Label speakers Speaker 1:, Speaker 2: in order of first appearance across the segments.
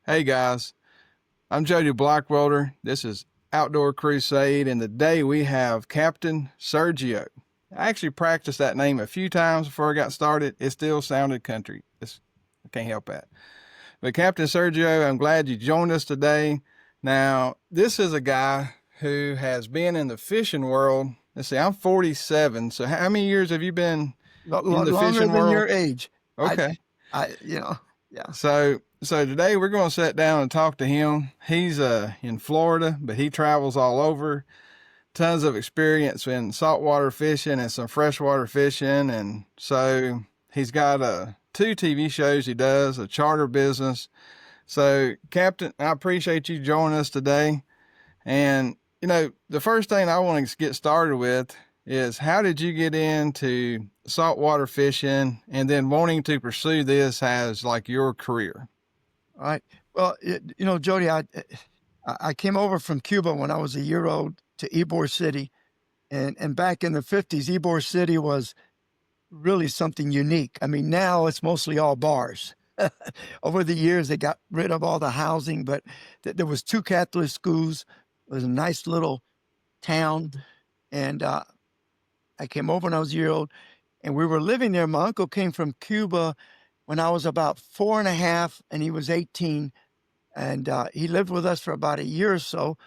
Speaker 1: Hey guys, I'm Jody Blackwelder. This is Outdoor Crusade, and today we have Captain Sergio. I actually practiced that name a few times before I got started. It still sounded country. I can't help that. But Captain Sergio, I'm glad you joined us today. Now, this is a guy who has been in the fishing world. Let's see, I'm 47. So how many years have you been in the
Speaker 2: Longer
Speaker 1: fishing
Speaker 2: than
Speaker 1: world?
Speaker 2: your age. I,
Speaker 1: Okay.
Speaker 2: yeah.
Speaker 1: So today we're going to sit down and talk to him. He's in Florida, but he travels all over. Tons of experience in saltwater fishing and some freshwater fishing, and so he's got two TV shows he does, a charter business. So, Captain, I appreciate you joining us today. And the first thing I want to get started with is how did you get into saltwater fishing and then wanting to pursue this as like your career?
Speaker 2: All right. Well, Jody, I came over from Cuba when I was a year old to Ybor City, and back in the 50s, Ybor City was really something unique. I mean, now it's mostly all bars. Over the years, they got rid of all the housing, but there was two Catholic schools. It was a nice little town, and I came over when I was a year old, and we were living there. My uncle came from Cuba when I was about 4.5, and he was 18. And he lived with us for about a year or so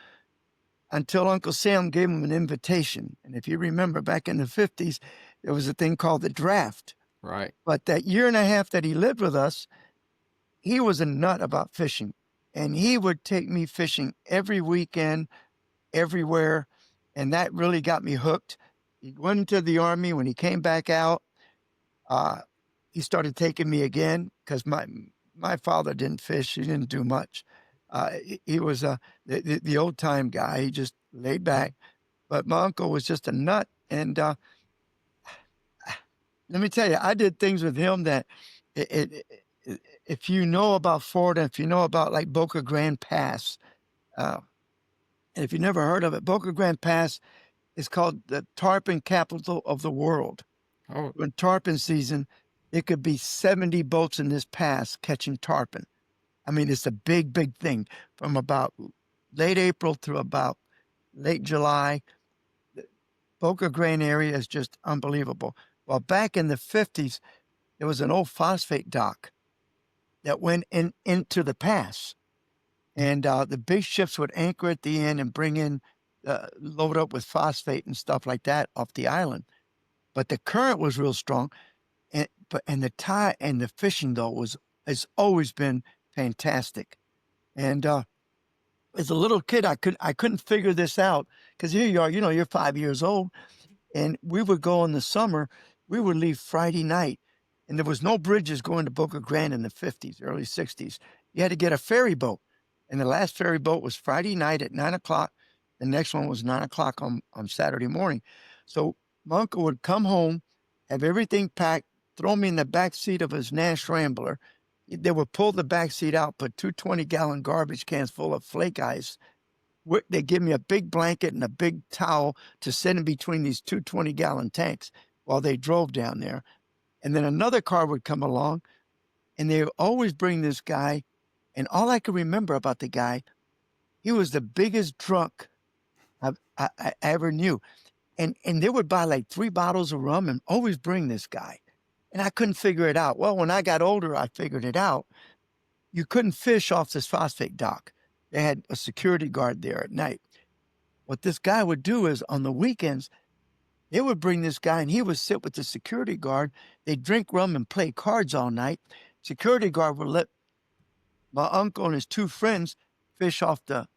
Speaker 2: until Uncle Sam gave him an invitation. And if you remember, back in the 50s, there was a thing called the draft.
Speaker 1: Right.
Speaker 2: But that year and a half that he lived with us, he was a nut about fishing. And he would take me fishing every weekend, everywhere. And that really got me hooked. He went into the Army. When he came back out, uh, he started taking me again because my father didn't fish. He didn't do much. He was the old time guy. He just laid back. But my uncle was just a nut. And let me tell you, I did things with him that if you know about Florida, if you know about like Boca Grande Pass, and if you never heard of it, Boca Grande Pass is called the tarpon capital of the world.
Speaker 1: Oh,
Speaker 2: In tarpon season, it could be 70 boats in this pass catching tarpon. I mean, it's a big, big thing from about late April through about late July. The Boca Grande area is just unbelievable. Well, back in the 50s, there was an old phosphate dock that went into the pass. And the big ships would anchor at the end and bring in, load up with phosphate and stuff like that off the island. But the current was real strong. And the tide and the fishing though has always been fantastic. And as a little kid, I couldn't figure this out because here you are, you're 5 years old, and we would go in the summer. We would leave Friday night, and there was no bridges going to Boca Grande in the 50s, early 60s. You had to get a ferry boat, and the last ferry boat was Friday night at 9 o'clock. The next one was 9 o'clock on Saturday morning. So my uncle would come home, have everything packed, throw me in the back seat of his Nash Rambler. They would pull the back seat out, put two 20-gallon garbage cans full of flake ice. They give me a big blanket and a big towel to sit in between these two 20-gallon tanks while they drove down there. And then another car would come along, and they would always bring this guy. And all I can remember about the guy, he was the biggest drunk I ever knew. And they would buy like 3 bottles of rum and always bring this guy. And I couldn't figure it out. Well, when I got older, I figured it out. You couldn't fish off this phosphate dock. They had a security guard there at night. What this guy would do is on the weekends, they would bring this guy and he would sit with the security guard. They'd drink rum and play cards all night. Security guard would let my uncle and his two friends fish off the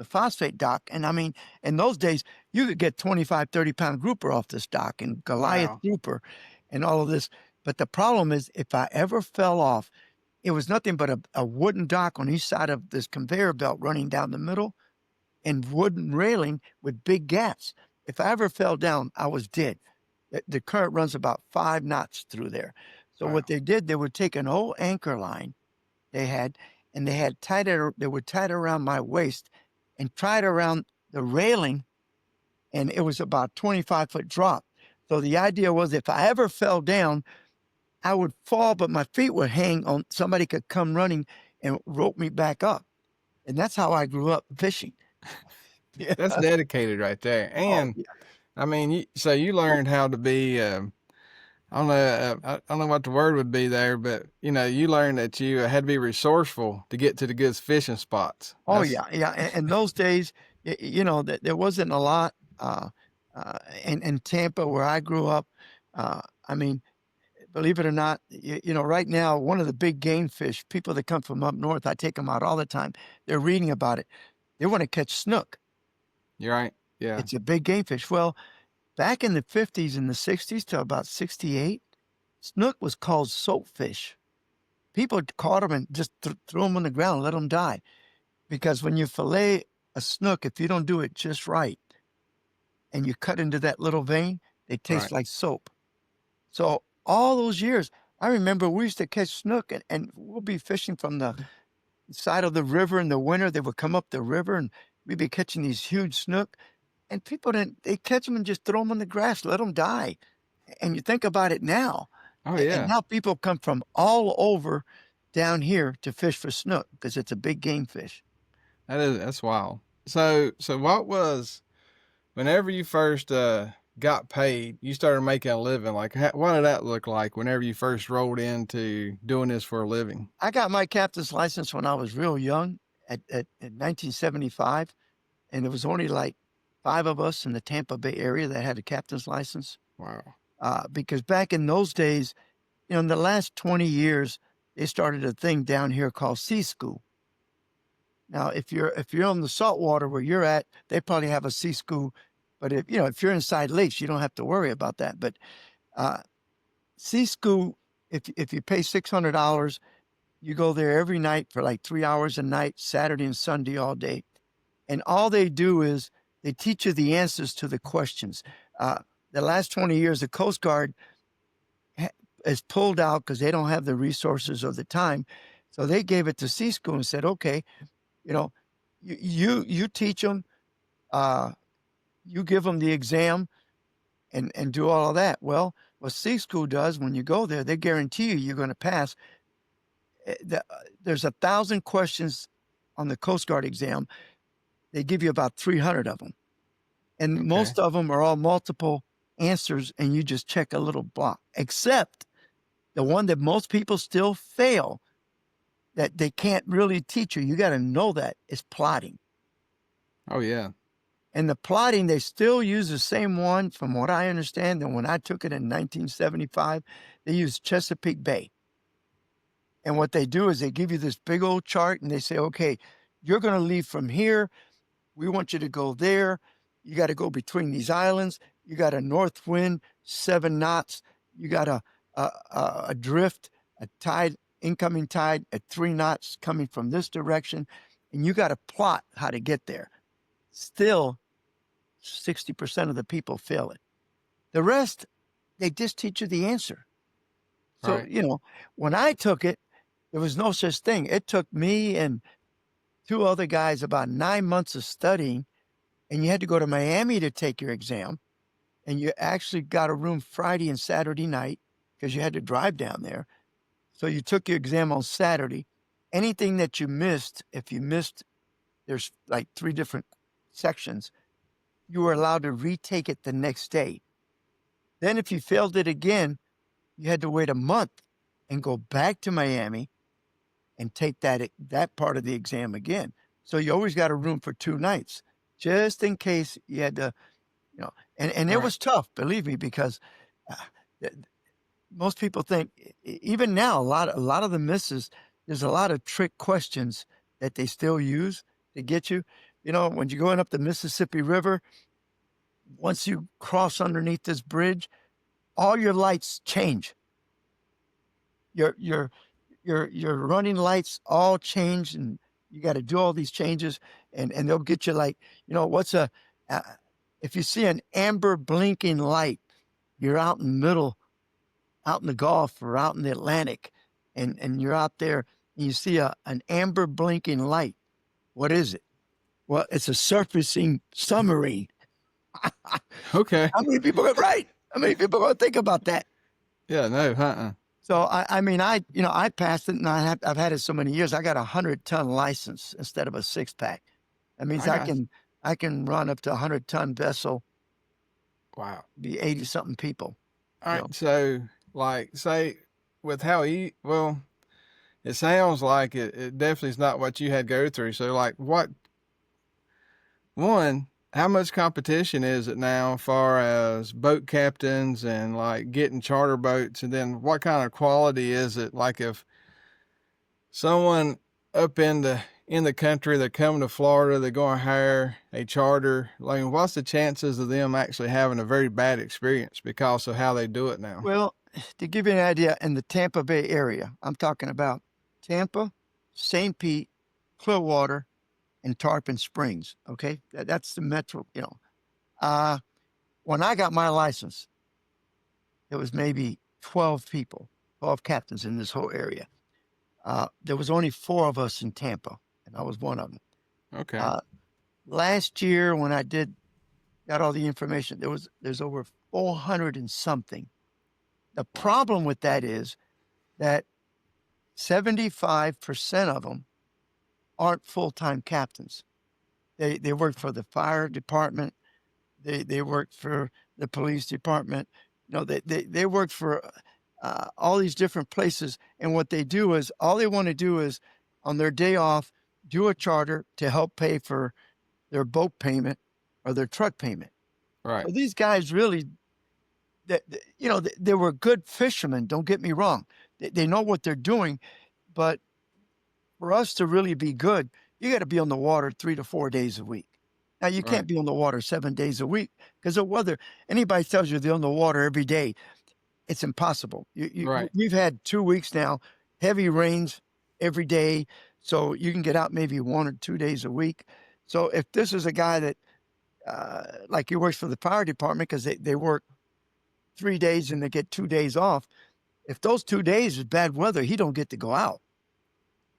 Speaker 2: phosphate dock. And I mean, in those days, you could get 25, 30-pound grouper off this dock and Goliath
Speaker 1: wow.
Speaker 2: grouper and all of this. But the problem is, if I ever fell off, it was nothing but a wooden dock on each side of this conveyor belt running down the middle and wooden railing with big gaps. If I ever fell down, I was dead. The current runs about 5 knots through there. So what
Speaker 1: Wow.
Speaker 2: they did, they would take an old anchor line they had, and they would tie it around my waist and tie it around the railing, and it was about 25-foot drop. So the idea was if I ever fell down, I would fall, but my feet would hang on. Somebody could come running and rope me back up. And that's how I grew up fishing. Yeah.
Speaker 1: That's dedicated right there.
Speaker 2: Oh,
Speaker 1: And
Speaker 2: yeah.
Speaker 1: I mean, so you learned how to be. I don't know. I don't know what the word would be there, but you learned that you had to be resourceful to get to the good fishing spots.
Speaker 2: Oh,
Speaker 1: That's
Speaker 2: yeah. Yeah. And those days, there wasn't a lot in Tampa where I grew up. I mean, believe it or not, right now, one of the big game fish, people that come from up north, I take them out all the time. They're reading about it. They want to catch snook.
Speaker 1: you're right. Yeah.
Speaker 2: It's a big game fish. Well, back in the 50s and the 60s to about 68, snook was called soapfish. People caught them and just threw them on the ground, let them die. Because when you fillet a snook, if you don't do it just right and you cut into that little vein, they taste
Speaker 1: Right.
Speaker 2: like soap. So all those years, I remember we used to catch snook and we'll be fishing from the side of the river in the winter. They would come up the river and we'd be catching these huge snook. And people they catch them and just throw them on the grass, let them die. And you think about it now,
Speaker 1: Oh
Speaker 2: and
Speaker 1: yeah.
Speaker 2: now people come from all over down here to fish for snook because it's a big game fish.
Speaker 1: That's wild. So what was whenever you first got paid, you started making a living. Like, what did that look like whenever you first rolled into doing this for a living?
Speaker 2: I got my captain's license when I was real young in 1975, and there was only like 5 of us in the Tampa Bay area that had a captain's license.
Speaker 1: Wow.
Speaker 2: Because back in those days, in the last 20 years, they started a thing down here called sea school. Now, if you're on the saltwater where you're at, they probably have a sea school. But if you're inside lakes, you don't have to worry about that. But uh, sea school, if you pay $600, you go there every night for like 3 hours a night, Saturday and Sunday all day, and all they do is they teach you the answers to the questions. The last 20 years, the Coast Guard is pulled out because they don't have the resources or the time, so they gave it to sea school and said, okay, you know, you teach them, uh, you give them the exam, and do all of that. Well, what sea school does when you go there, they guarantee you're going to pass. There's 1,000 questions on the Coast Guard exam. They give you about 300 of them, and
Speaker 1: Okay.
Speaker 2: most of them are all multiple answers, and you just check a little block. Except the one that most people still fail, that they can't really teach you. You got to know that is plotting.
Speaker 1: Oh yeah.
Speaker 2: And the plotting, they still use the same one, from what I understand. And when I took it in 1975, they used Chesapeake Bay. And what they do is they give you this big old chart and they say, okay, you're going to leave from here. We want you to go there. You got to go between these islands. You got a north wind, 7 knots. You got a drift, a tide, incoming tide at 3 knots coming from this direction. And you got to plot how to get there. Still, 60% of the people fail it. The rest, they just teach you the answer. So,
Speaker 1: Right.
Speaker 2: when I took it, there was no such thing. It took me and 2 other guys about 9 months of studying, and you had to go to Miami to take your exam. And you actually got a room Friday and Saturday night because you had to drive down there. So you took your exam on Saturday. Anything that you missed, if you missed, there's like 3 different sections, you were allowed to retake it the next day. Then if you failed it again, you had to wait a month and go back to Miami and take that part of the exam again. So you always got a room for 2 nights, just in case you had to, and it
Speaker 1: Right.
Speaker 2: was tough, believe me, because uh, most people think, even now, a lot of the misses, there's a lot of trick questions that they still use to get you. When you're going up the Mississippi River, once you cross underneath this bridge, all your lights change. Your running lights all change, and you got to do all these changes, and they'll get you like, what's uh, if you see an amber blinking light, you're out in the middle, out in the Gulf or out in the Atlantic, and you're out there and you see an amber blinking light. What is it? Well, it's a surfacing submarine.
Speaker 1: Okay.
Speaker 2: How many people are right? How many people are going to think about that?
Speaker 1: Yeah. No. Uh.
Speaker 2: So I mean, I passed it, and I've had it so many years. I got a 100-ton license instead of a 6-pack. That means
Speaker 1: I got
Speaker 2: I can run up to a 100-ton vessel,
Speaker 1: wow.
Speaker 2: be 80 something people.
Speaker 1: All
Speaker 2: You
Speaker 1: right,
Speaker 2: know,
Speaker 1: so like say with how he well, it sounds like it definitely is not what you had go through. So like what one, how much competition is it now as far as boat captains and like getting charter boats, and then what kind of quality is it like if someone up in the country, they're coming to Florida, they're going to hire a charter. Like, what's the chances of them actually having a very bad experience because of how they do it now?
Speaker 2: well, to give you an idea, in the Tampa Bay area, I'm talking about Tampa, St. Pete, Clearwater, and Tarpon Springs. Okay, that's the metro. Uh, when I got my license, there was maybe 12 people, 12 captains in this whole area. There was only 4 of us in Tampa, and I was one of them.
Speaker 1: Okay,
Speaker 2: Uh, Last year, when I got all the information, there's over 400 and something. The
Speaker 1: wow,
Speaker 2: problem with that is that 75% of them aren't full-time captains. They work for the fire department. They work for the police department. They work for all these different places. And what they do is all they want to do is on their day off do a charter to help pay for their boat payment or their truck payment.
Speaker 1: right,
Speaker 2: So these guys really, they were good fishermen. Don't get me wrong. They know what they're doing, but for us to really be good, you got to be on the water 3 to 4 days a week. Now you
Speaker 1: right,
Speaker 2: can't be on the water 7 days a week because of weather. Anybody tells you they're on the water every day, it's impossible.
Speaker 1: right,
Speaker 2: We've had 2 weeks now, heavy rains every day, so you can get out maybe 1 or 2 days a week. So if this is a guy that, like he works for the fire department because they work 3 days and they get 2 days off. If those 2 days is bad weather, he don't get to go out.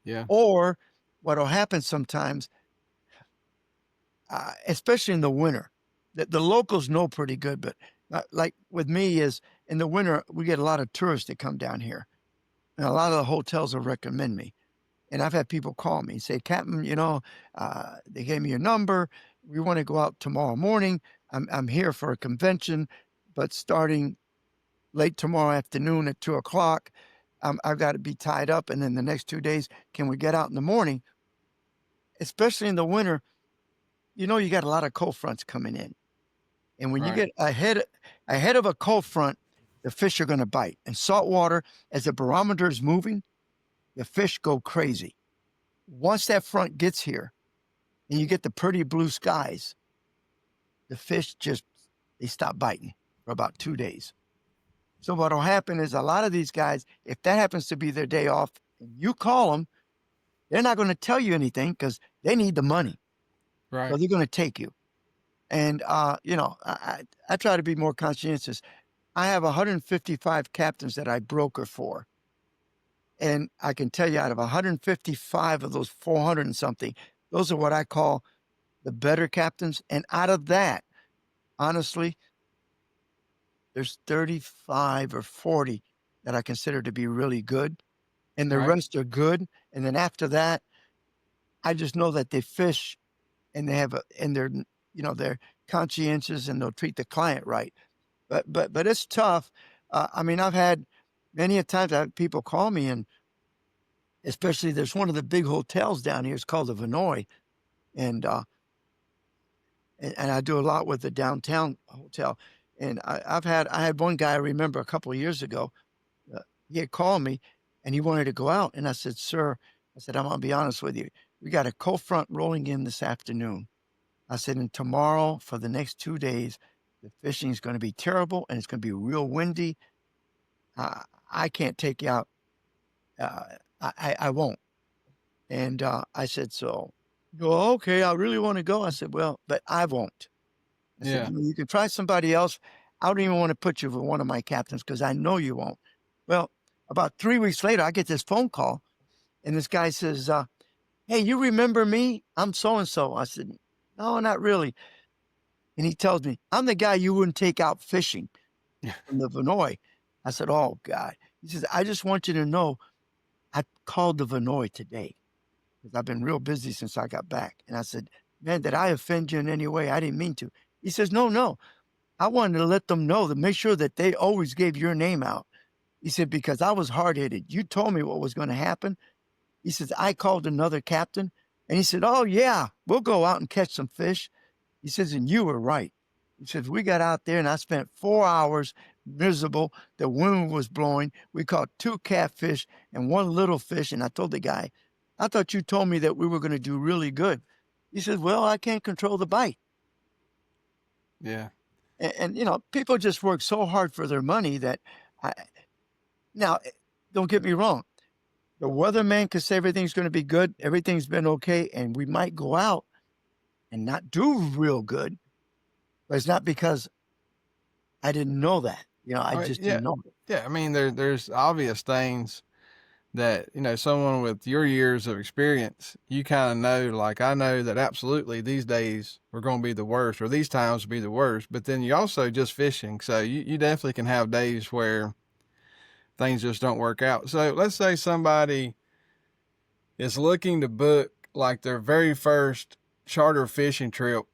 Speaker 1: yeah,
Speaker 2: Or what'll happen sometimes, especially in the winter, the locals know pretty good. But like with me, is in the winter we get a lot of tourists that come down here, and a lot of the hotels will recommend me. And I've had people call me and say, Captain, they gave me your number. We want to go out tomorrow morning. I'm here for a convention, but starting late tomorrow afternoon at 2 o'clock, I've got to be tied up. And then the next 2 days, can we get out in the morning? Especially in the winter, you got a lot of cold fronts coming in. And when you
Speaker 1: right,
Speaker 2: get ahead of a cold front, the fish are going to bite. And saltwater, as the barometer is moving, the fish go crazy. Once that front gets here and you get the pretty blue skies, the fish they stop biting for about 2 days. So what'll happen is a lot of these guys, if that happens to be their day off, and you call them, they're not going to tell you anything because they need the money. So
Speaker 1: right,
Speaker 2: they're going to take you. And I try to be more conscientious. I have 155 captains that I broker for. And I can tell you out of 155 of those 400 and something, those are what I call the better captains. And out of that, honestly, there's 35 or 40 that I consider to be really good. And the
Speaker 1: right,
Speaker 2: rest are good. And then after that, I just know that they fish and they're conscientious and they'll treat the client right. But it's tough. I mean, I've had many a times I have people call me, and especially there's one of the big hotels down here. It's called the Vinoy, and I do a lot with the downtown hotel. And I had one guy I remember a couple of years ago. Uh, he had called me, and he wanted to go out, and I said, "Sir," I said, "I'm gonna be honest with you. We got a cold front rolling in this afternoon." I said, "And tomorrow for the next 2 days, the fishing is going to be terrible, and it's going to be real windy. I can't take you out. Uh, I won't." And I said, "So, go okay. I really want to go." I said, "Well, but I won't." I said,
Speaker 1: yeah,
Speaker 2: You can try somebody else. I don't even want to put you with one of my captains because I know you won't." Well, about 3 weeks later, I get this phone call, and this guy says, "Hey, you remember me? I'm so and so." I said, "No, not really." And he tells me, "I'm the guy you wouldn't take out fishing from the Vinoy." I said, "Oh, God." He says, I just want you to know I called the Vinoy today because I've been real busy since I got back. And I said, man, did I offend you in any way? I didn't mean to. He says, no, no. I wanted to let them know to make sure that they always gave your name out. He said, because I was hard headed. You told me what was going to happen. He says, I called another captain and he said, oh, yeah, we'll go out and catch some fish. He says, and you were right. He says, we got out there and I spent 4 hours miserable. The wind was blowing. We caught 2 catfish and 1 little fish. And I told the guy, I thought you told me that we were going to do really good. He says, well, I can't control the bite.
Speaker 1: Yeah.
Speaker 2: And people just work so hard for their money that now, don't get me wrong. The weatherman could say everything's going to be good. Everything's been okay. And we might go out and not do real good. But it's not because I didn't know that. I just
Speaker 1: Yeah.
Speaker 2: didn't know it.
Speaker 1: Yeah. I mean, there's obvious things that, someone with your years of experience, you kind of know, like I know that absolutely these days are going to be the worst, or these times will be the worst. But then you also just fishing. So you definitely can have days where things just don't work out. So let's say somebody is looking to book like their very first charter fishing trip,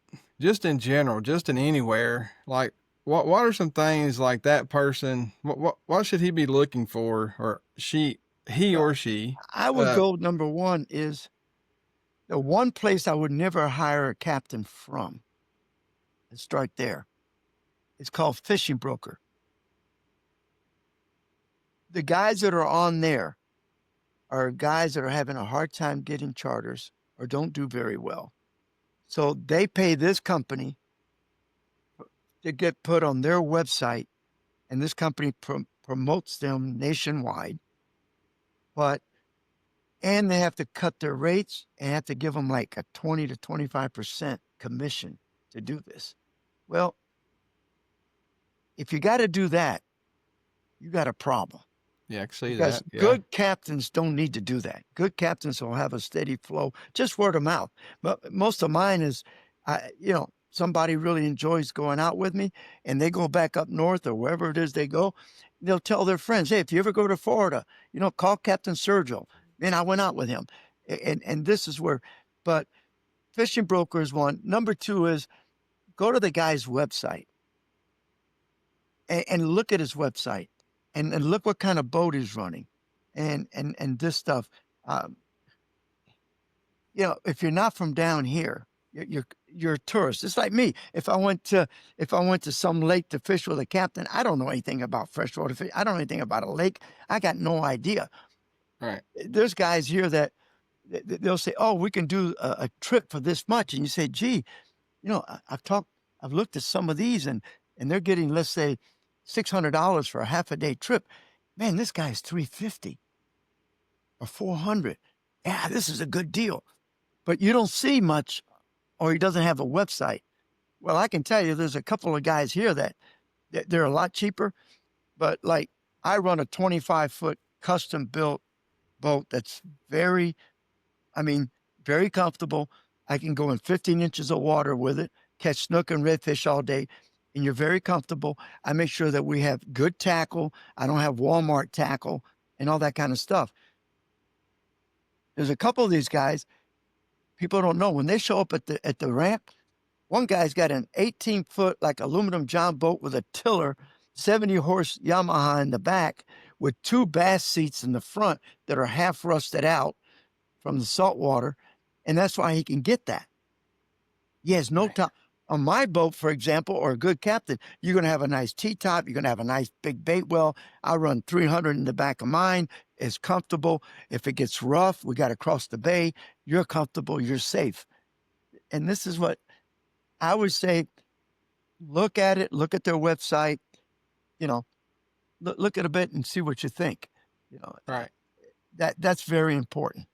Speaker 1: just in general, just in anywhere. Like, what are some things like that person? What should he be looking for, or he
Speaker 2: Well,
Speaker 1: or she?
Speaker 2: I would go number one is the one place I would never hire a captain from. Let's start there. It's called Fishing Broker. The guys that are on there are guys that are having a hard time getting charters or don't do very well. So they pay this company to get put on their website, and this company promotes them nationwide. And they have to cut their rates and have to give them like a 20 to 25% commission to do this. Well, if you got to do that, you got a problem.
Speaker 1: Yeah, I can see
Speaker 2: Because
Speaker 1: that. Yeah.
Speaker 2: good captains don't need to do that. Good captains will have a steady flow, just word of mouth. But most of mine is, somebody really enjoys going out with me and they go back up north or wherever it is they go. They'll tell their friends, hey, if you ever go to Florida, call Captain Sergio. Man, I went out with him. And this is where, but Fishing Broker is one. Number two is go to the guy's website and look at his website and look what kind of boat he's running and this stuff. If you're not from down here, you're a tourist. It's like me. If I went to some lake to fish with a captain, I don't know anything about freshwater fish. I don't know anything about a lake. I got no idea.
Speaker 1: Right.
Speaker 2: There's guys here that they'll say, "Oh, we can do a trip for this much," and you say, "Gee, I've looked at some of these, and they're getting, let's say, $600 for a half a day trip. Man, this guy's $350 or $400. Yeah, this is a good deal." But you don't see much, or he doesn't have a website. Well, I can tell you, there's a couple of guys here that they're a lot cheaper, but like I run a 25-foot custom built boat that's very comfortable. I can go in 15 inches of water with it, catch snook and redfish all day, and you're very comfortable. I make sure that we have good tackle. I don't have Walmart tackle and all that kind of stuff. There's a couple of these guys, people don't know, when they show up at the ramp, one guy's got an 18-foot like aluminum John boat with a tiller, 70-horse Yamaha in the back with 2 bass seats in the front that are half rusted out from the salt water, and that's why he can get that. He has no time. On my boat, for example, or a good captain, you're going to have a nice T-top. You're going to have a nice big bait well. I run 300 in the back of mine. It's comfortable. If it gets rough, we got to cross the bay. You're comfortable. You're safe. And this is what I would say. Look at it. Look at their website. Look at a bit and see what you think.
Speaker 1: Right.
Speaker 2: That's very important.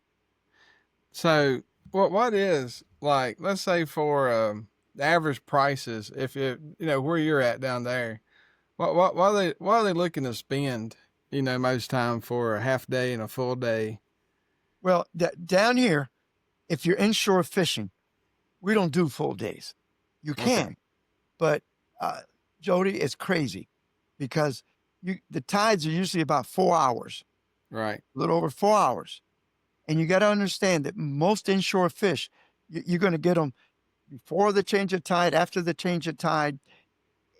Speaker 1: So what is, like, let's say for the average prices, if where you're at down there, what are they looking to spend, most time for a half day and a full day?
Speaker 2: Well, down here, if you're inshore fishing, we don't do full days. You can,
Speaker 1: Okay.
Speaker 2: but Jody, it's crazy because the tides are usually about 4 hours,
Speaker 1: Right.
Speaker 2: a little over 4 hours. And you got to understand that most inshore fish, you're going to get them before the change of tide, after the change of tide.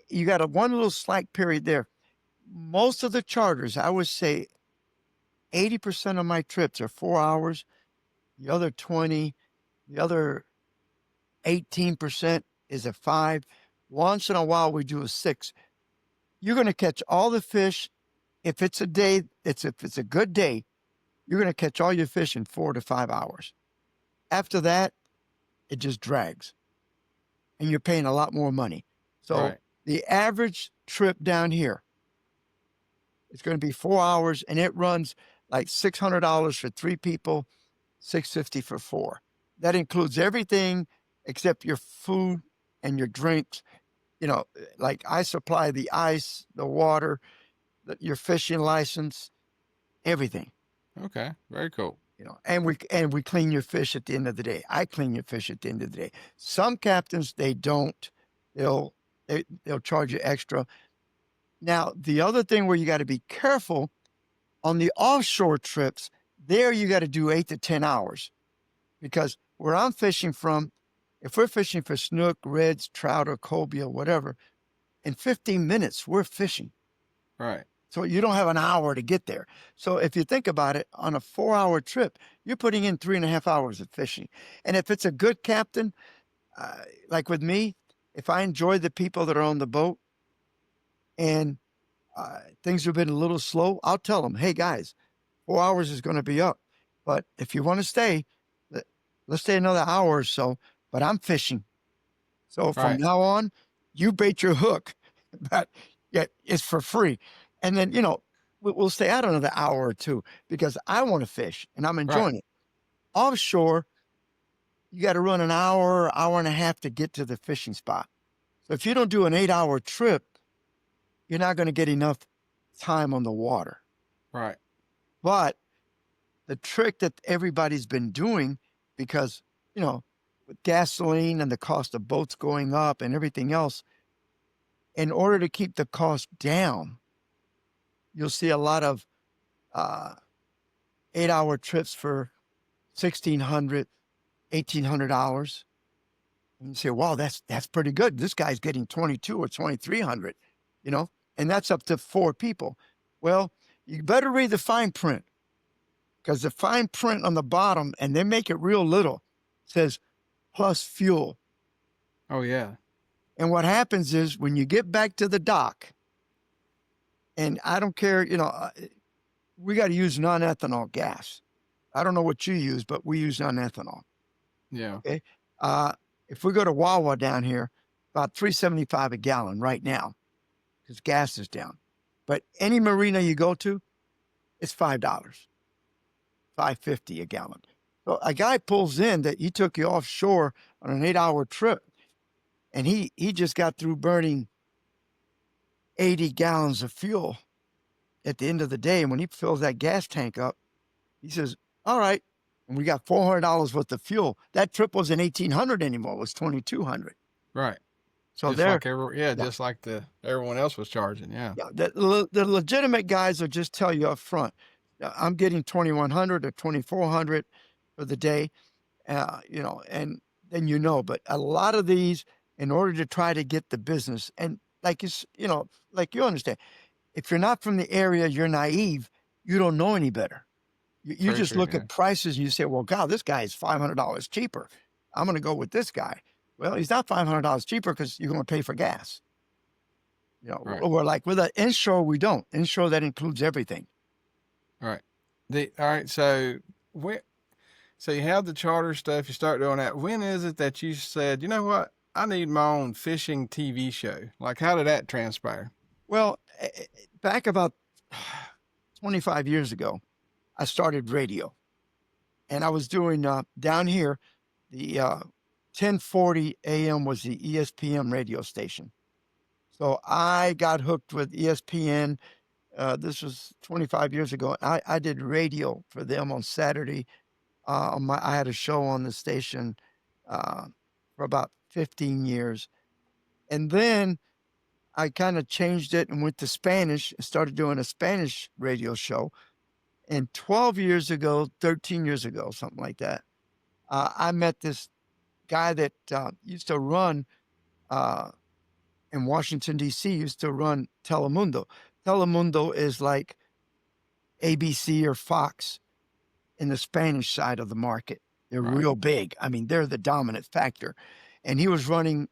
Speaker 2: You got one little slack period there. Most of the charters, I would say 80% of my trips are 4 hours. The other 20, the other 18% is a 5. Once in a while, we do a 6. You're going to catch all the fish. If it's a day, if it's a good day, you're going to catch all your fish in 4 to 5 hours. After that, it just drags. And you're paying a lot more money. So
Speaker 1: Right.
Speaker 2: the average trip down here is going to be 4 hours, and it runs like $600 for 3 people, $650 for 4. That includes everything except your food and your drinks. Like I supply the ice, the water, your fishing license, everything.
Speaker 1: Okay. Very cool.
Speaker 2: And we clean your fish at the end of the day. I clean your fish at the end of the day. Some captains, they don't. They'll charge you extra. Now, the other thing where you got to be careful on the offshore trips, there you got to do 8 to 10 hours, because where I'm fishing from, if we're fishing for snook, reds, trout, or cobia, whatever, in 15 minutes we're fishing.
Speaker 1: Right.
Speaker 2: So you don't have an hour to get there. So if you think about it, on a 4-hour trip, you're putting in 3.5 hours of fishing. And if it's a good captain, like with me, if I enjoy the people that are on the boat and things have been a little slow, I'll tell them, hey guys, 4 hours is going to be up. But if you want to stay, let's stay another hour or so, but I'm fishing. So from
Speaker 1: Right.
Speaker 2: now on, you bait your hook, but yet it's for free. And then, we'll stay out another hour or two because I want to fish and I'm enjoying it. Offshore, you got to run an hour, hour and a half to get to the fishing spot. So if you don't do an 8-hour trip, you're not going to get enough time on the water.
Speaker 1: Right.
Speaker 2: But the trick that everybody's been doing, because, with gasoline and the cost of boats going up and everything else, in order to keep the cost down, you'll see a lot of 8-hour trips for $1,600, $1,800. And you say, wow, that's pretty good. This guy's getting 22 or 2,300, and that's up to 4 people. Well, you better read the fine print, because the fine print on the bottom, and they make it real little, says plus fuel.
Speaker 1: Oh yeah.
Speaker 2: And what happens is when you get back to the dock, and I don't care, we got to use non-ethanol gas. I don't know what you use, but we use non-ethanol.
Speaker 1: Yeah.
Speaker 2: Okay. If we go to Wawa down here, about $3.75 a gallon right now, because gas is down. But any marina you go to, it's $5, $5.50 a gallon. So a guy pulls in that he took you offshore on an 8-hour trip, and he just got through burning 80 gallons of fuel at the end of the day. And when he fills that gas tank up, he says, all right, and we got $400 worth of fuel. That trip wasn't $1,800 anymore. It was $2,200.
Speaker 1: Right.
Speaker 2: So
Speaker 1: just like
Speaker 2: yeah.
Speaker 1: just like everyone else was charging. Yeah.
Speaker 2: Yeah, the legitimate guys will just tell you up front, I'm getting 2,100 or 2,400 for the day, and then But a lot of these, in order to try to get the business, and like like you understand, if you're not from the area, you're naive. You don't know any better. You just look at prices and you say, well, God, this guy is $500 cheaper. I'm going to go with this guy. Well, he's not $500 cheaper because you're going to pay for gas.
Speaker 1: Right.
Speaker 2: We're like, with an inshore, we don't. Inshore, that includes everything.
Speaker 1: Right. All right. So you have the charter stuff. You start doing that. When is it that you said, you know what? I need my own fishing TV show. Like, how did that transpire?
Speaker 2: Well, back about 25 years ago, I started radio, and I was doing down here, the 1040 AM was the ESPN radio station. So I got hooked with ESPN. This was 25 years ago. I did radio for them on Saturday. I had a show on the station for about 15 years. And then I kind of changed it and went to Spanish and started doing a Spanish radio show. And 12 years ago, 13 years ago, something like that, I met this guy that used to run uh, in Washington, D.C., used to run Telemundo. Telemundo is like ABC or Fox in the Spanish side of the market. They're
Speaker 1: Right.
Speaker 2: real big. I mean, they're the dominant factor. And he was running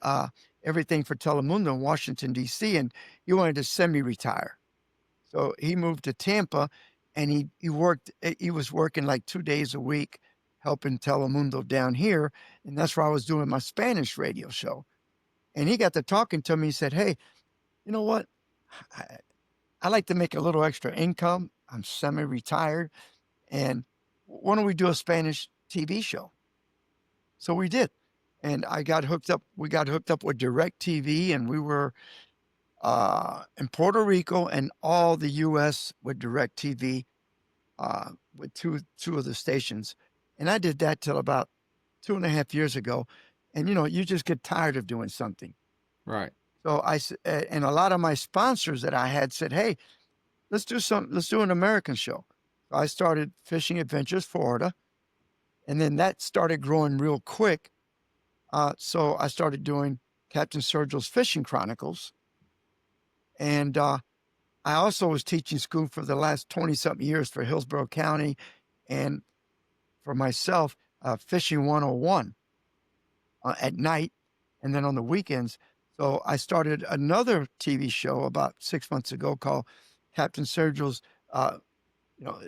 Speaker 2: everything for Telemundo in Washington, D.C., and he wanted to semi retire. So he moved to Tampa and he was working like 2 days a week helping Telemundo down here. And that's where I was doing my Spanish radio show. And he got to talking to me. He said, "Hey, you know what? I, I like to make a little extra income. I'm semi retired. And why don't we do a Spanish TV show?" So we did. And I got hooked up. We got hooked up with Direct TV, and we were in Puerto Rico and all the U.S. with Direct TV with two of the stations. And I did that till about 2.5 years ago. And you just get tired of doing something.
Speaker 1: Right.
Speaker 2: So and a lot of my sponsors that I had said, "Hey, let's do an American show." So I started Fishing Adventures Florida, and then that started growing real quick. So I started doing Captain Sergio's Fishing Chronicles, and I also was teaching school for the last 20 something years for Hillsborough County, and for myself, Fishing 101 at night, and then on the weekends. So I started another TV show about 6 months ago called Captain Sergio's. You know,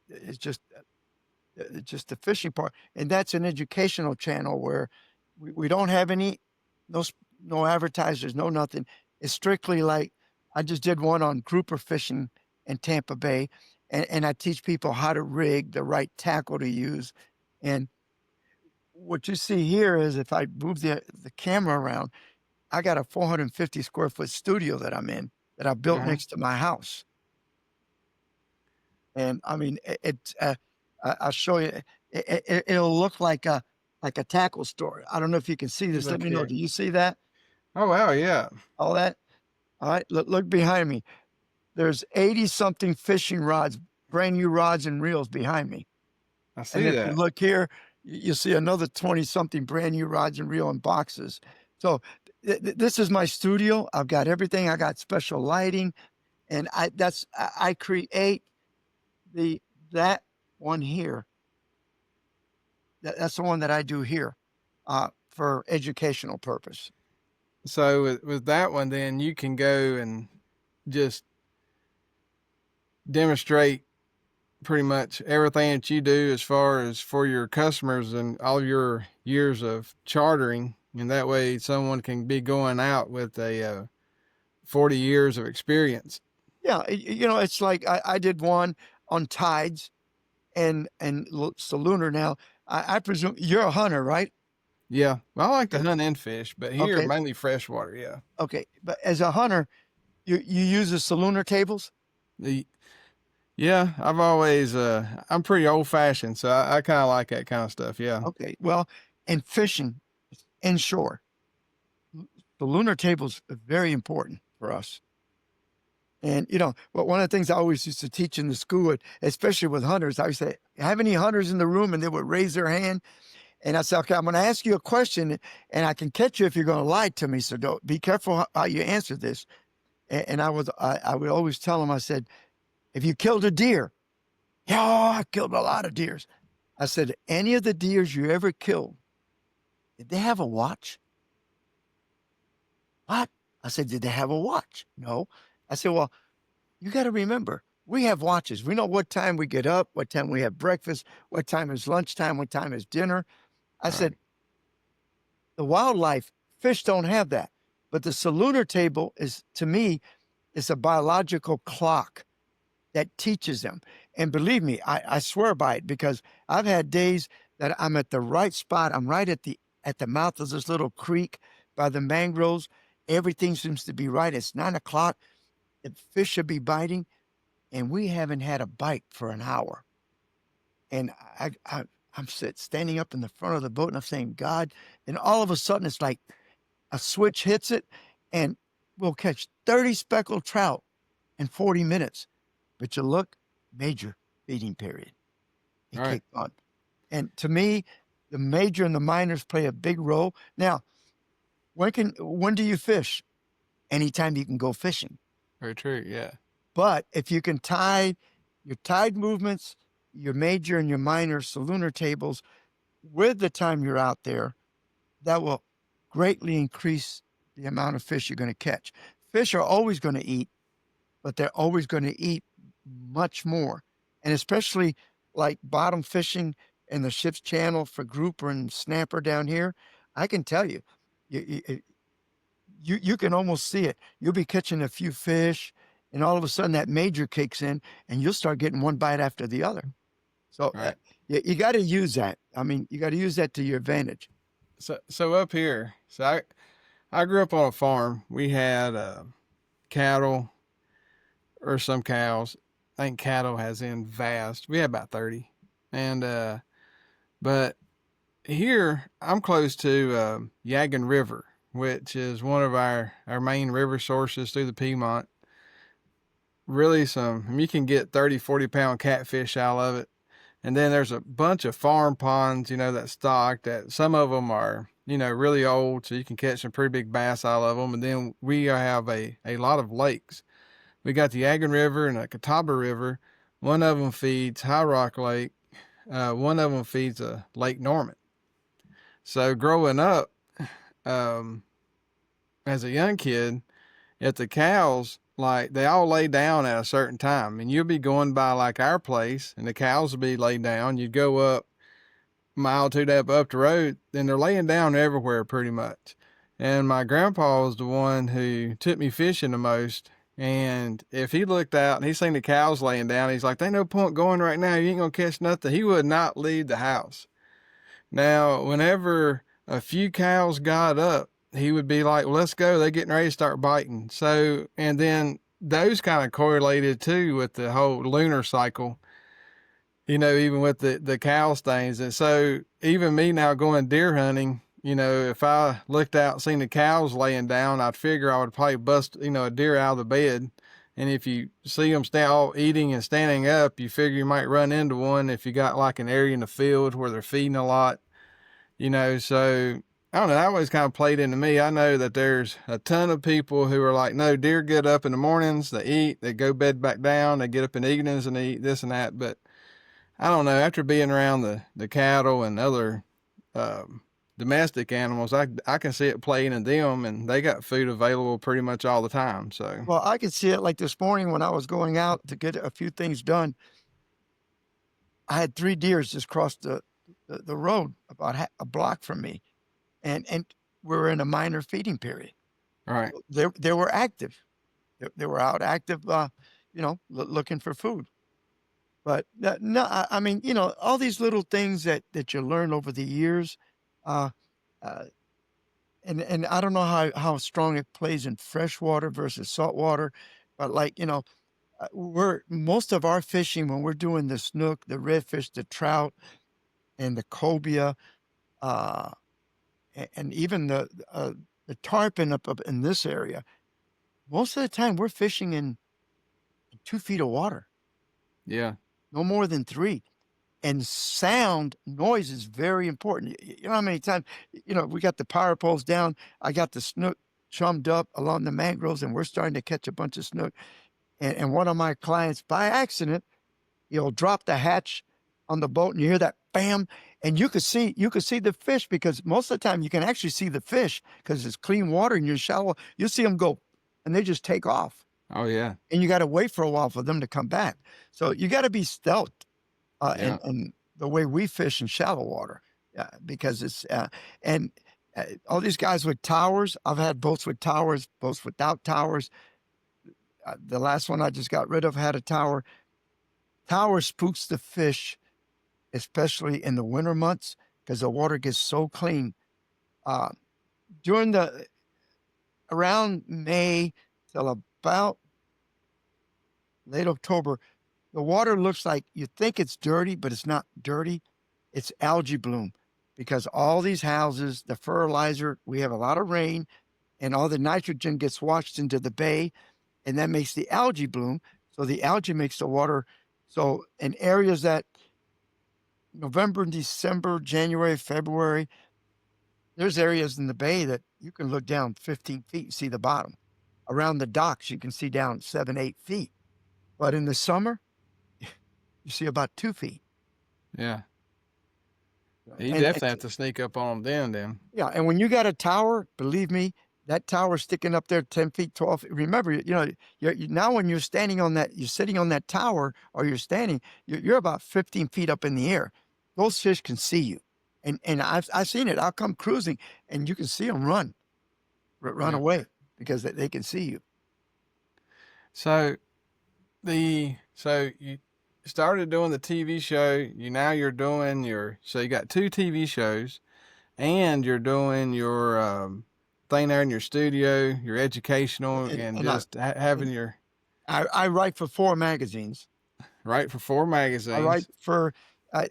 Speaker 2: it's just the fishing part, and that's an educational channel where we don't have any no no advertisers, no nothing. It's strictly like I just did one on grouper fishing in Tampa Bay, and I teach people how to rig the right tackle to use. And what you see here is if I move the camera around, I got a 450 square foot studio that I'm in that I built
Speaker 1: Mhm.
Speaker 2: next to my house. And I mean, I'll show you. It'll look like a tackle store. I don't know if you can see this. Let
Speaker 1: Look
Speaker 2: me know.
Speaker 1: here.
Speaker 2: Do you see that?
Speaker 1: Oh wow, yeah.
Speaker 2: All that? All right. Look behind me. There's 80 something fishing rods, brand new rods and reels behind me.
Speaker 1: I
Speaker 2: And
Speaker 1: see
Speaker 2: if you
Speaker 1: that.
Speaker 2: look here, you see another 20 something brand new rods and reel in boxes. So this is my studio. I've got everything. I got special lighting, and I create the that one here. That's the one that I do here for educational purpose.
Speaker 1: So with that one, then you can go and just demonstrate pretty much everything that you do as far as for your customers and all your years of chartering, and that way someone can be going out with a 40 years of experience.
Speaker 2: Yeah, it's like I did one on tides and so lunar. Now I presume you're a hunter, right?
Speaker 1: Yeah, well, I like to
Speaker 2: Okay,
Speaker 1: hunt and fish, but here
Speaker 2: okay,
Speaker 1: mainly freshwater. Yeah.
Speaker 2: okay. But as a hunter, you use the lunar tables.
Speaker 1: The Yeah, I've always I'm pretty old fashioned, so I kind of like that kind of stuff. Yeah.
Speaker 2: Okay, well, and fishing inshore, the lunar tables are very important for us. And but one of the things I always used to teach in the school, especially with hunters, I would say, "Have any hunters in the room?" And they would raise their hand. And I said, "Okay, I'm going to ask you a question, and I can catch you if you're going to lie to me. So don't be careful how you answer this." And I would always tell them, I said, "If you killed a deer, yeah, I killed a lot of deers." I said, "Any of the deers you ever killed, did they have a watch?" "What?" I said, "Did they have a watch?" "No." I said, "Well, you got to remember, we have watches. We know what time we get up, what time we have breakfast, what time is lunchtime, what time is dinner." I
Speaker 1: Right.
Speaker 2: said, "The wildlife, fish don't have that. But the solunar table is, to me, is a biological clock that teaches them." And believe me, I swear by it because I've had days that I'm at the right spot. I'm right at the mouth of this little creek by the mangroves. Everything seems to be right. It's 9 o'clock. The fish should be biting, and we haven't had a bite for an hour. And I'm standing up in the front of the boat, and I'm saying, "God," and all of a sudden it's like a switch hits it, and will catch 30 speckled trout in 40 minutes. But you look, major feeding period. It
Speaker 1: Right.
Speaker 2: kicked on. And to me, the major and the minors play a big role. Now, when do you fish? Anytime you can go fishing.
Speaker 1: Very true. Yeah.
Speaker 2: But if you can tie your tide movements, your major and your minor lunar tables with the time you're out there, that will greatly increase the amount of fish you're going to catch. Fish are always going to eat, but they're always going to eat much more. And especially like bottom fishing in the ship's channel for grouper and snapper down here, I can tell you, you can almost see it. You'll be catching a few fish, and all of a sudden that major kicks in, and you'll start getting one bite after the other. So
Speaker 1: Right.
Speaker 2: you got to use that. I mean, you got to use that to your advantage.
Speaker 1: So up here, I grew up on a farm. We had cattle or some cows. I think cattle has in vast. We had about 30, and but here I'm close to Yagan River, which is one of our main river sources through the Piedmont. Really, you can get 30, 40 pound catfish out of it. And then there's a bunch of farm ponds, that stock that some of them are, really old. So you can catch some pretty big bass out of them. And then we have a lot of lakes. We got the Yagan River and the Catawba River. One of them feeds High Rock Lake. One of them feeds Lake Norman. So growing up, um, as a young kid, if the cows, like, they all lay down at a certain time, and you'll be going by like our place and the cows will be laid down. You'd go up a mile or two up the road, and they're laying down everywhere pretty much. And my grandpa was the one who took me fishing the most. And if he looked out and he seen the cows laying down, he's like, "There ain't no point going right now. You ain't gonna catch nothing." He would not leave the house. Now, whenever a few cows got up, he would be like, "Well, let's go. They're getting ready to start biting." So, and then those kind of correlated too with the whole lunar cycle, even with the cow stains. And so, even me now going deer hunting, if I looked out and seen the cows laying down, I'd figure I would probably bust, a deer out of the bed. And if you see them all eating and standing up, you figure you might run into one if you got like an area in the field where they're feeding a lot. So I don't know. That always kind of played into me. I know that there's a ton of people who are like, no, deer get up in the mornings, they eat, they go bed back down, they get up in the evenings and they eat this and that. But I don't know. After being around the cattle and other domestic animals, I can see it playing in them, and they got food available pretty much all the time. So
Speaker 2: Well, I could see it like this morning when I was going out to get a few things done. I had 3 deer just cross the road about a block from me, and we're in a minor feeding period.
Speaker 1: all right,
Speaker 2: They were active. They were out active, looking for food. But no, I mean, all these little things that you learn over the years, uh, uh, and I don't know how strong it plays in freshwater versus saltwater, but like we're most of our fishing when we're doing the snook, the redfish, the trout, and the cobia, uh, and even the tarpon up in this area. Most of the time, we're fishing in 2 feet of water,
Speaker 1: yeah,
Speaker 2: no more than 3. And sound noise is very important. You know how many times we got the power poles down. I got the snook chummed up along the mangroves, and we're starting to catch a bunch of snook. And one of my clients, by accident, he'll drop the hatch on the boat, and you hear that bam, and you could see the fish, because most of the time you can actually see the fish because it's clean water and you're shallow. You see them go, and they just take off,
Speaker 1: oh yeah,
Speaker 2: and you got to wait for a while for them to come back. So you got to be stealth
Speaker 1: yeah,
Speaker 2: in the way we fish in shallow water, because it's and all these guys with towers. I've had boats with towers, boats without towers. The last one I just got rid of had a tower. Tower spooks the fish, especially in the winter months, because the water gets so clean. Uh, during around May till about late October, the water looks like you think it's dirty, but it's not dirty. It's algae bloom, because all these houses, the fertilizer, we have a lot of rain. and all the nitrogen gets washed into the bay, and that makes the algae bloom. So the algae makes the water. So in areas that November, December, January, February, there's areas in the bay that you can look down 15 feet and see the bottom. Around the docks, you can see down 7, 8 feet. But in the summer, you see about 2 feet.
Speaker 1: Yeah. You
Speaker 2: And
Speaker 1: definitely have to sneak up on them then.
Speaker 2: yeah, and when you got a tower, believe me, that tower sticking up there 10 feet, 12. Remember, now when you're standing on that, you're sitting on that tower or you're standing, you're about 15 feet up in the air. Those fish can see you. And I've seen it. I'll come cruising and you can see them run
Speaker 1: Yeah.
Speaker 2: away because they can see you.
Speaker 1: So so you started doing the TV show. You're doing so you got two TV shows, and you're doing your thing there in your studio, your educational, and
Speaker 2: And
Speaker 1: just having your
Speaker 2: I write for 4 magazines.
Speaker 1: write for 4
Speaker 2: I write
Speaker 1: magazines.
Speaker 2: for, I,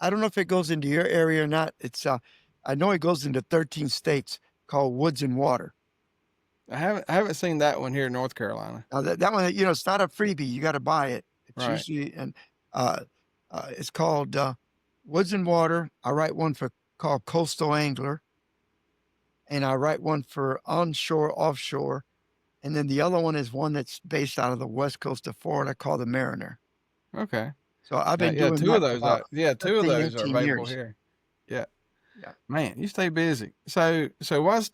Speaker 2: I don't know if it goes into your area or not. I know it goes into 13 states called Woods and Water.
Speaker 1: I haven't seen that one here in North Carolina.
Speaker 2: Now that one, it's not a freebie. You got to buy it. It's
Speaker 1: Right.
Speaker 2: usually, and uh, it's called Woods and Water. I write one for called Coastal Angler, and I write one for Onshore Offshore, and then the other one is one that's based out of the west coast of Florida called the Mariner.
Speaker 1: Okay.
Speaker 2: So I've been
Speaker 1: Yeah,
Speaker 2: doing
Speaker 1: two of
Speaker 2: that for
Speaker 1: those.
Speaker 2: about
Speaker 1: Two of
Speaker 2: 15,
Speaker 1: those are
Speaker 2: 18
Speaker 1: available
Speaker 2: years.
Speaker 1: here. Yeah.
Speaker 2: Yeah.
Speaker 1: Man, you stay busy. So what's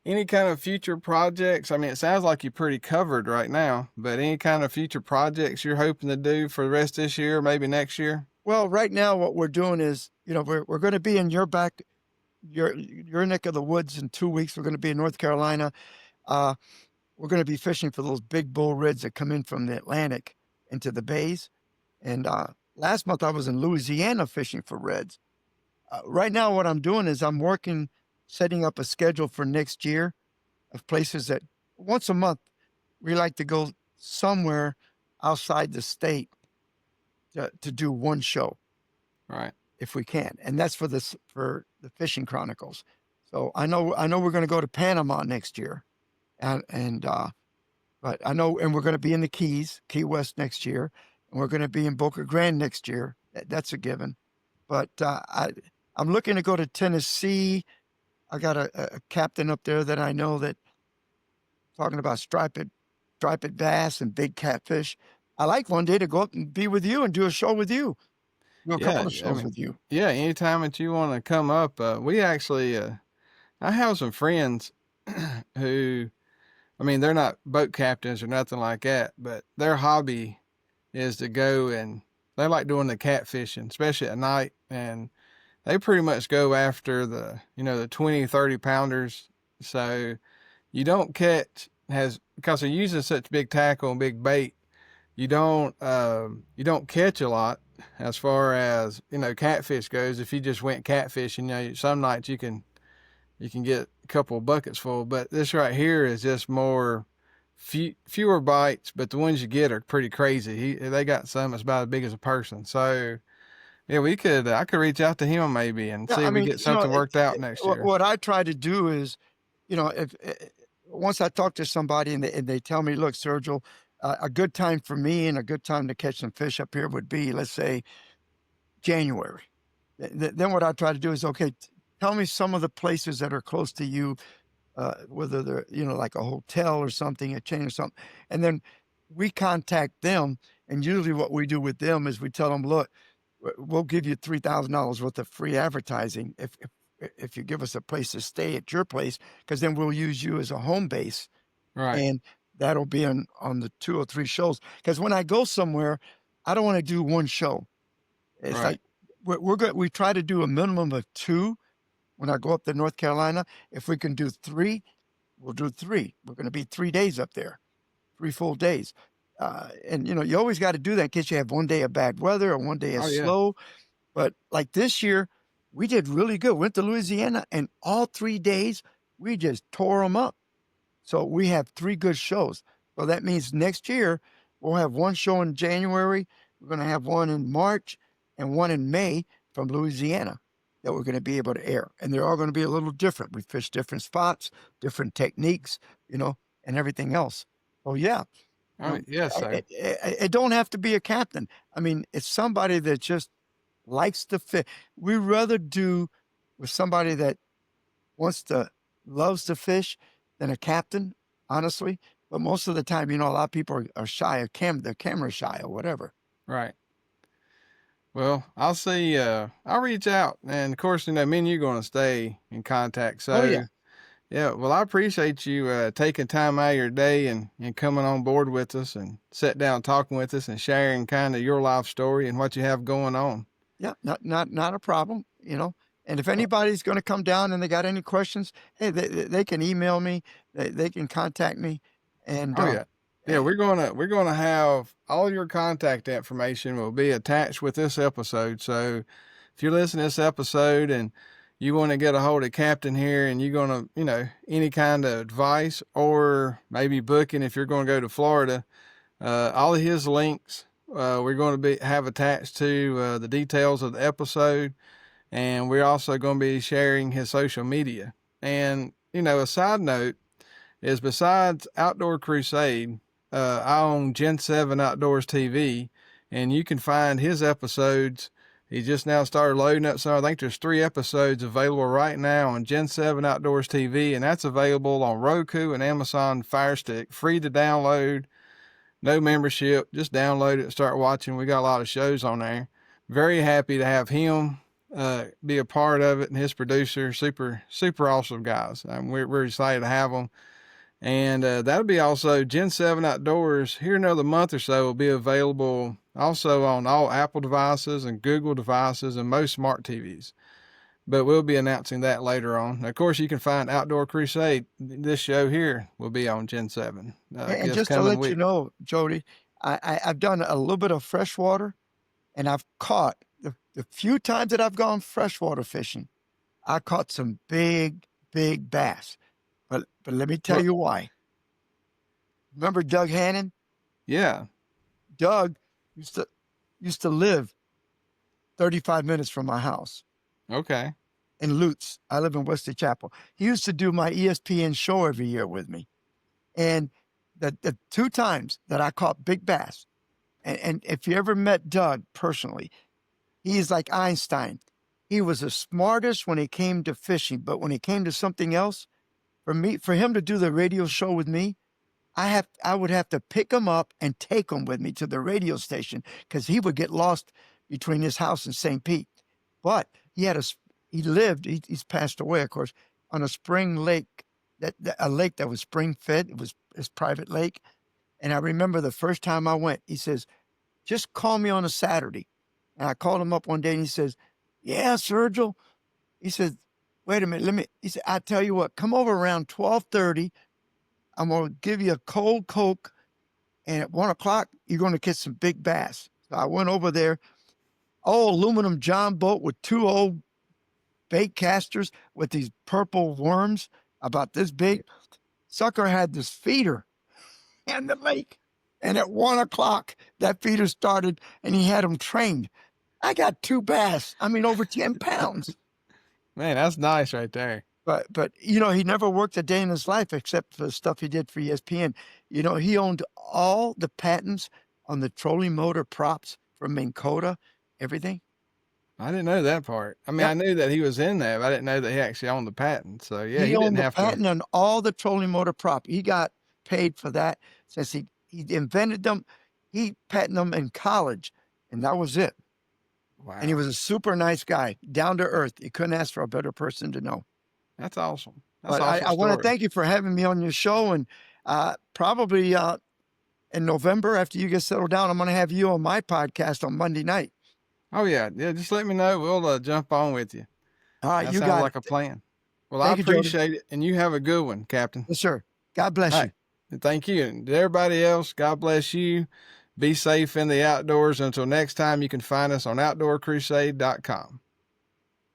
Speaker 1: any kind of future projects? I mean, it sounds like you're pretty covered right now, but any kind of future projects you're hoping to do for the rest of this year, maybe next year?
Speaker 2: Well, right now what we're doing is, we're going to be in your neck of the woods in 2 weeks. We're going to be in North Carolina. We're going to be fishing for those big bull reds that come in from the Atlantic into the bays. And last month I was in Louisiana fishing for reds. Right now, what I'm doing is I'm working, setting up a schedule for next year of places that once a month we like to go somewhere outside the state to do one show
Speaker 1: Right.
Speaker 2: if we can, and that's for the Fishing Chronicles. So I know we're going to go to Panama next year, and but I know, and we're going to be in the Key West next year, and we're going to be in Boca Grande next year. That's a given. But I'm looking to go to Tennessee. I got a captain up there that I know that talking about striped bass and big catfish. I like one day to go up and be with you and do a show with you. Do a couple
Speaker 1: Yeah.
Speaker 2: of shows with you.
Speaker 1: Yeah. Anytime that you want to come up, we actually, I have some friends who, I mean, they're not boat captains or nothing like that, but their hobby is to go and they like doing the catfishing, especially at night. And they pretty much go after the 20, 30 pounders. So you don't catch because they're using such big tackle and big bait. You don't catch a lot as far as, catfish goes. If you just went catfishing, some nights you can get a couple of buckets full, but this right here is just more fewer bites, but the ones you get are pretty crazy. They got some that's about as big as a person. So yeah, I could reach out to him maybe and
Speaker 2: Yeah,
Speaker 1: see
Speaker 2: I
Speaker 1: if we
Speaker 2: mean,
Speaker 1: get something worked out next year.
Speaker 2: what I try to do is, if once I talk to somebody and they tell me, look, Sergio, a good time for me and a good time to catch some fish up here would be, let's say, January. Then what I try to do is, okay, tell me some of the places that are close to you, whether they're, like a hotel or something, a chain or something. And then we contact them. And usually what we do with them is we tell them, look, we'll give you $3,000 worth of free advertising if you give us a place to stay at your place, because then we'll use you as a home base.
Speaker 1: Right.
Speaker 2: And that'll be on the 2 or 3 shows. Because when I go somewhere, I don't want to do one show. It's
Speaker 1: Right.
Speaker 2: like we're good. We try to do a minimum of 2 when I go up to North Carolina. If we can do 3, we'll do 3. We're going to be 3 days up there, 3 full days. And you always got to do that in case you have one day of bad weather or one day of
Speaker 1: Oh yeah.
Speaker 2: slow. But like this year, we did really good. Went to Louisiana, and all 3 days we just tore them up. So we have 3 good shows. So that means next year we'll have one show in January. We're going to have one in March and one in May from Louisiana. that we're going to be able to air. And they're all going to be a little different. We fish different spots, different techniques, and everything else. So, yeah.
Speaker 1: Yes, sir.
Speaker 2: It don't have to be a captain. I mean, it's somebody that just likes to fish. We rather do with somebody that loves to fish than a captain, honestly. But most of the time, a lot of people are shy of they're camera shy or whatever.
Speaker 1: Right. Well, I'll see. I'll reach out, and of course, me and you going to stay in contact.
Speaker 2: Oh yeah.
Speaker 1: So, yeah. Well, I appreciate you taking time out of your day and coming on board with us and sitting down talking with us and sharing kind of your life story and what you have going on.
Speaker 2: Yeah, not a problem, And if anybody's going to come down and they got any questions, hey, they can email me, they can contact me, and
Speaker 1: Oh yeah. Yeah, we're gonna have all your contact information will be attached with this episode. So if you're listening to this episode and you want to get a hold of Captain here and you're gonna, any kind of advice or maybe booking if you're gonna go to Florida, all of his links we're going to have attached to the details of the episode, and we're also going to be sharing his social media. And a side note is besides Outdoor Crusade, I own Gen 7 Outdoors TV, and you can find his episodes. He just now started loading up some. I think there's 3 episodes available right now on Gen 7 Outdoors TV, and that's available on Roku and Amazon Fire Stick, free to download, no membership. Just download it and start watching. We got a lot of shows on there. Very happy to have him be a part of it, and his producer, super awesome guys. We're excited to have them. And that'll be also Gen 7 Outdoors here in another month or so will be available also on all Apple devices and Google devices and most smart TVs. But we'll be announcing that later on. Of course, you can find Outdoor Crusade. This show here will be on Gen 7.
Speaker 2: And just to let you know, Jody, I've done a little bit of freshwater, and I've caught the few times that I've gone freshwater fishing, I caught some big bass. But let me tell you why. Remember Doug Hannon?
Speaker 1: Yeah.
Speaker 2: Doug used to live 35 minutes from my house.
Speaker 1: Okay.
Speaker 2: In Lutz. I live in Wesley Chapel. He used to do my ESPN show every year with me. And the 2 times that I caught big bass, and if you ever met Doug personally, he's like Einstein. He was the smartest when it came to fishing, but when it came to something else, for him to do the radio show with me, I would have to pick him up and take him with me to the radio station because he would get lost between his house and St. Pete. But he's passed away, of course, on a spring lake, a lake that was spring fed. It was his private lake. And I remember the first time I went, he says, just call me on a Saturday. And I called him up one day and he says, yeah, Sergio. He said, wait a minute, he said, I tell you what, come over around 12:30. I'm going to give you a cold Coke. And at 1:00, you're going to catch some big bass. So I went over there, aluminum John boat with 2 old bait casters with these purple worms about this big. Sucker had this feeder in the lake. And at 1:00, that feeder started and he had them trained. I got 2 bass. I mean, over 10 pounds.
Speaker 1: Man, that's nice right there.
Speaker 2: But he never worked a day in his life except for the stuff he did for ESPN. He owned all the patents on the trolling motor props from Minn Kota, everything.
Speaker 1: I didn't know that part. I mean,
Speaker 2: Yep.
Speaker 1: I knew that he was in there, but I didn't know that he actually owned the patent. So yeah, he
Speaker 2: owned
Speaker 1: didn't
Speaker 2: the
Speaker 1: have
Speaker 2: patent
Speaker 1: to.
Speaker 2: on all the trolling motor prop. He got paid for that since he invented them. He patented them in college, and that was it.
Speaker 1: Wow.
Speaker 2: And he was a super nice guy, down to earth. You couldn't ask for a better person to know.
Speaker 1: That's awesome.
Speaker 2: But I want to thank you for having me on your show. And probably in November, after you get settled down, I'm going to have you on my podcast on Monday night.
Speaker 1: Oh, yeah. Yeah, just let me know. We'll jump on with you.
Speaker 2: All right,
Speaker 1: that
Speaker 2: you
Speaker 1: sounds
Speaker 2: got
Speaker 1: like
Speaker 2: it.
Speaker 1: a plan. Well,
Speaker 2: Thank
Speaker 1: I
Speaker 2: you,
Speaker 1: appreciate it, and you have a good one, Captain.
Speaker 2: Yes, sir. God bless you.
Speaker 1: And thank you. And to everybody else, God bless you. Be safe in the outdoors. Until next time, you can find us on outdoorcrusade.com.